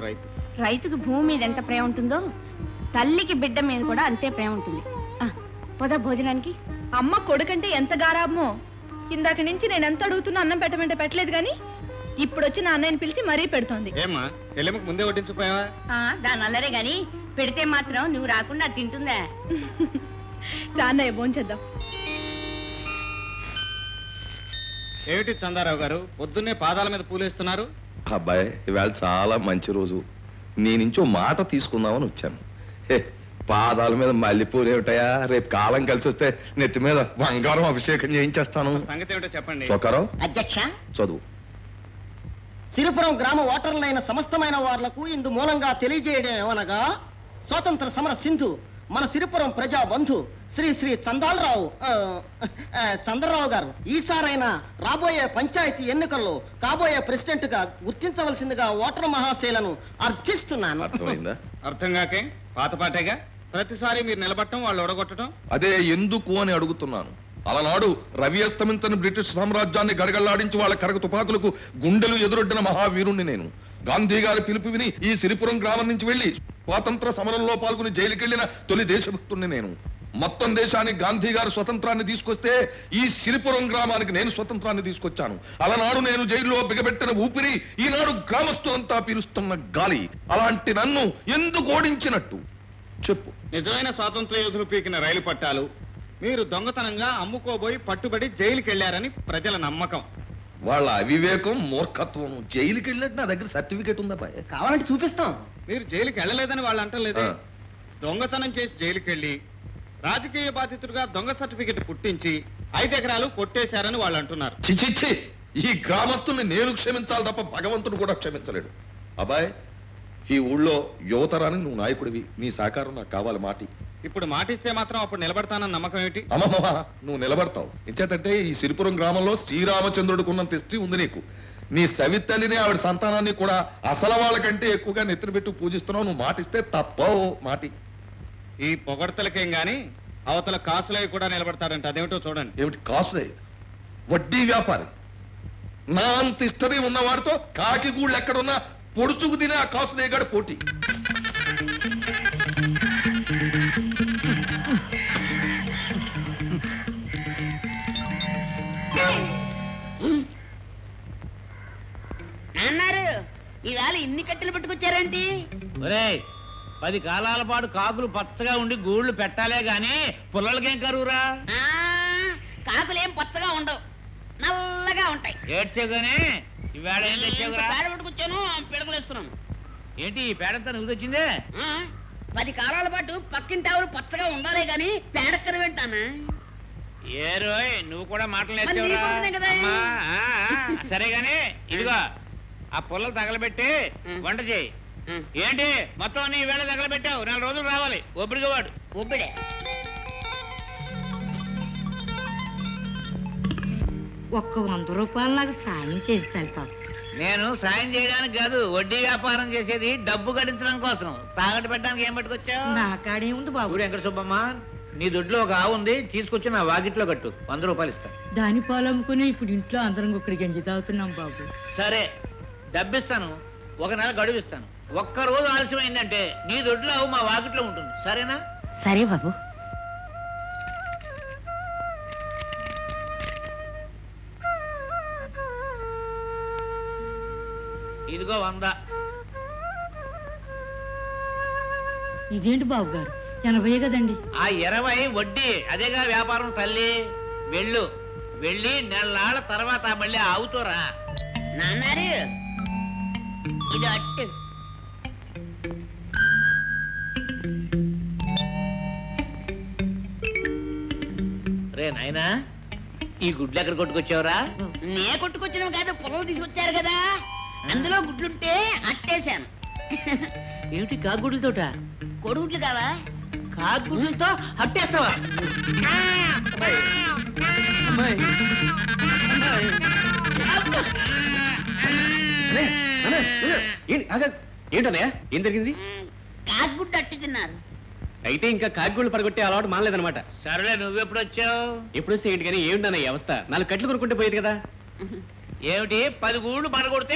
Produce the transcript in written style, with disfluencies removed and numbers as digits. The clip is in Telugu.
రైతు. రైతుకు భూమి మీద ఎంత ప్రేమ ఉంటుందో తల్లికి బిడ్డ మీద కూడా అంతే ప్రేమ ఉంటుంది. పోదా భోజనానికి. అమ్మ కొడుకంటే ఎంత గారాబమో. ఇందాక నుంచి నేను ఎంత అడుగుతున్నా అన్నం పెట్టమంటే పెట్టలేదు గాని ఇప్పుడు వచ్చి నా అన్నయ్యని పిలిచి మరీ పెడుతోంది. ఏమ్మా చెల్లెమ్మకు ముందే వడ్డించిపోయావా? దాని అల్లరే గాని పెడితే మాత్రం నువ్వు రాకుండా తింటుందా? అన్నయ్య భోంచేద్దాం. ఏమిటి చందారావు గారు పొద్దున్నే పాదాల మీద పూలేస్తున్నారు? అబ్బాయి ఇవాళ చాలా మంచి రోజు, నీ నుంచి ఓ మాట తీసుకుందామని వచ్చాను. పాదాల మీద మల్లెపూలు ఏమిటయా, రేపు కాలం కలిసి వస్తే నెత్తి మీద బంగారం అభిషేకం చేయించేస్తాను. సంగతి ఏమిటో చెప్పండి. చొక్కారావు అధ్యక్ష, చదువు. సిరిపురం గ్రామ ఓటర్లైన సమస్తమైన వార్లకు ఇందు మూలంగా తెలియజేయడం ఏమనగా, స్వాతంత్ర సమర సింధు మన సిరిపురం ప్రజా బంధు శ్రీ శ్రీ చంద్రరావు గారు ఈసారైనా రాబోయే పంచాయతీ ఎన్నికల్లో కాబోయే ప్రెసిడెంట్ గా గుర్తించవలసిందిగా ఓటర్ మహాశైలను అర్థిస్తున్నాను. అర్థమైందా? అర్థం కాకే పాతపాటేగా ప్రతిసారి మీరు నిలబట్టడం వాళ్ళు ఒడగొట్టడం. అదే ఎందుకు అని అడుగుతున్నాను. అలనాడు రవి అస్తమించని బ్రిటిష్ సామ్రాజ్యాన్ని గడగళ్లాడించి వాళ్ళ కరగ తుపాకులకు గుండెలు ఎదురొడ్డిన మహావీరుణ్ణి నేను. గాంధీ గారి పిలుపు విని ఈ సిరిపురం గ్రామం నుంచి వెళ్లి స్వాతంత్ర సమరంలో పాల్గొని జైలుకెళ్లిన తొలి దేశభక్తుణ్ణి నేను. మొత్తం దేశానికి గాంధీ గారు స్వతంత్రాన్ని తీసుకొస్తే ఈ సిరిపురం గ్రామానికి నేను స్వతంత్రాన్ని తీసుకొచ్చాను. అలనాడు నేను జైల్లో బిగబెట్టిన ఊపిరి ఈనాడు గ్రామస్తులంతా పీలుస్తున్న గాలి. అలాంటి నన్ను ఎందుకు ఓడించినట్టు చెప్పు. నిజమైన స్వాతంత్ర యోధులు పీకిన రైలు పట్టాలు మీరు దొంగతనంగా అమ్ముకోబోయి పట్టుబడి జైలుకి వెళ్లారని ప్రజల నమ్మకం. వాళ్ళ అవివేకం, మూర్ఖత్వం. జైలుకి వెళ్ళినట్టు నా దగ్గర సర్టిఫికేట్ ఉందా బాయ్? కావాలంటే చూపిస్తాం. మీరు జైలుకి వెళ్ళలేదని వాళ్ళు అంటలేదే. దొంగతనం చేసి జైలుకి వెళ్ళి రాజకీయ బాధితుడిగా దొంగ సర్టిఫికెట్ పుట్టించి 5 ఎకరాలు కొట్టేశారని వాళ్ళు అంటున్నారు. చిచిచ్చి, ఈ గ్రామస్తుల్ని నేను క్షమించాలి తప్ప భగవంతుడు కూడా క్షమించలేడు. అబ్బాయ్, ఈ ఊళ్ళో యువతరానికి నువ్వు నాయకుడివి, నీ సహకారం నాకు కావాలి. మాటి ఇప్పుడు మాటిస్తే మాత్రం అప్పుడు నిలబడతానన్న నమ్మకం ఏమిటి? అమ్మమ్మ, నువ్వు నిలబడతావు. ఎంచేతంటే ఈ సిరిపురం గ్రామంలో శ్రీరామచంద్రుడికి ఉన్నంత హిస్టరీ ఉంది నీకు. నీ సవితల్లిని ఆవిడ సంతానాన్ని కూడా అసలు వాళ్ళకంటే ఎక్కువగా నెత్తిన పెట్టి పూజిస్తున్నావు. నువ్వు మాటిస్తే తప్పవు. మాటి. ఈ పొగడ్తలకేం గాని అవతల కాసులవి కూడా నిలబడతారంట. అదేమిటో చూడండి. ఏమిటి కాసులే? వడ్డీ వ్యాపారి. నా అంత హిస్టరీ ఉన్నవాడితో కాకి గూళ్ళు ఎక్కడున్నా పొడుచుకు తినే ఆ కాసులేగాడు పోటీ. అన్నారు ఇవాళ ఇన్ని కట్టెలు పట్టుకొచ్చారేంటి? 10 కాలాల పాటు కాకులు పచ్చగా ఉండి గూళ్ళు పెట్టాలే గాని పుల్లలకేం కరువురా? కాకులేం పచ్చగా ఉండవు, నల్లగా ఉంటాయి. ఏడ్చేగానే ఇవాళ ఏం తెచ్చావురా? పేడ పట్టుకొచ్చాను, పిడకలేస్తున్నాను. ఏంటి ఈ పేడంతా నువ్వు తెచ్చిందే? 10 కాలాల పాటు పక్కింటి ఆవులు పచ్చగా ఉండాలే గాని పేడక్కర వింటానా? ఏ రోయ్, నువ్వు కూడా మాటలు మరి నీ కొడుకునే కదా. సరే గాని ఇదిగో ఆ పుల్లలు తగలబెట్టి వంట చేయి. ఏంటి మొత్తం నీ వేళ తగలబెట్టావు? 4 రోజులు రావాలి. ఒబ్బడిగా వాడు ఒబ్బిడే. ఒక్క 100 రూపాయలు నాకు సాయం చేయించాలి పాప. నేను సాయం చేయడానికి కాదు, వడ్డీ వ్యాపారం చేసేది డబ్బు గడించడం కోసం. తాగట్టు పెట్టడానికి ఏం పట్టుకొచ్చావు? నా కాడే ఉంది బాబు. ఊరు వెంకట సుబ్బమ్మ, నీ దొడ్లో ఒక ఆవు ఉంది, తీసుకొచ్చి నా వాకిట్లో కట్టు. 100 రూపాయలు ఇస్తా. దాని పాలు అమ్ముకుని ఇప్పుడు ఇంట్లో అందరం ఒకటి గంజి తాగుతున్నాం బాబు. సరే, డబ్బిస్తాను. 1 నెల గడువు ఇస్తాను. 1 రోజు ఆలస్యమైందంటే నీ దొడ్లో ఆవు మా వాకిట్లో ఉంటుంది. సరేనా? సరే బాబు. ఇదిగో 100. ఇదేంటి బాబు గారు, 80 కదండి. ఆ 20 వడ్డీ. అదేగా వ్యాపారం తల్లి. వెళ్ళు, వెళ్ళి నెలనాళ్ళ తర్వాత మళ్ళీ ఆవుతోరా. నాన్నారు ఇది అట్టు. రే నాయనా, ఈ గుడ్లు ఎక్కడ కొట్టుకొచ్చావురా? నే కొట్టుకొచ్చినవి కాదు, పొలం తీసుకొచ్చారు కదా, అందులో గుడ్లుంటే అట్టేశాను. ఏమిటి కాగుడ్లతోట? కొడుగుడ్లు కావా? కాగుడ్లతో అట్టేస్తావా? ఏంటన్నయ్య, ఏం జరిగింది? కాకుగుడ్డు అట్టు తిన్నారు. అయితే ఇంకా కాకిగూళ్ళు పడగొట్టే అలవాటు మానలేదన్నమాట. సరేలే, నువ్వెప్పుడు వచ్చావు? ఎప్పుడు వస్తే ఏంటి కానీ ఏమిటన్నయ్య అవస్థ? 4 కట్లు కొనుక్కుంటే పోయేది కదా. ఏమిటి 10 గూళ్ళు పడగొడితే